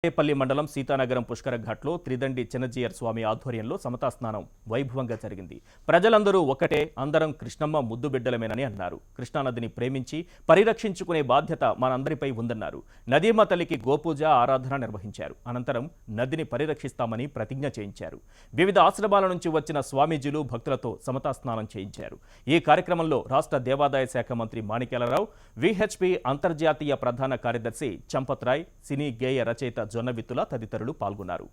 తాడేపల్లి మండలం సీతానగరం పుష్కర ఘాట్లో త్రిదండి చిన్నజీయర్ స్వామి ఆధ్వర్యంలో సమతా స్నానం వైభవంగా జరిగింది. ప్రజలందరూ ఒకటే, అందరం కృష్ణమ్మ ముద్దు బిడ్డలమేనని అన్నారు. కృష్ణానదిని ప్రేమించి పరిరక్షించుకునే బాధ్యత మనందరిపై ఉందన్నారు. నదీమ తల్లికి గోపూజ ఆరాధన నిర్వహించారు. అనంతరం నదిని పరిరక్షిస్తామని ప్రతిజ్ఞ చేయించారు. వివిధ ఆశ్రమాల నుంచి వచ్చిన స్వామీజీలు భక్తులతో సమతా స్నానం చేయించారు. ఈ కార్యక్రమంలో రాష్ట్ర దేవాదాయ శాఖ మంత్రి మాణిక్యాలరావు, విహెచ్పి అంతర్జాతీయ ప్రధాన కార్యదర్శి చంపత్ రాయ్, సినీ గేయ రచయిత జొన్నవిత్తుల తదితరులు పాల్గొన్నారు.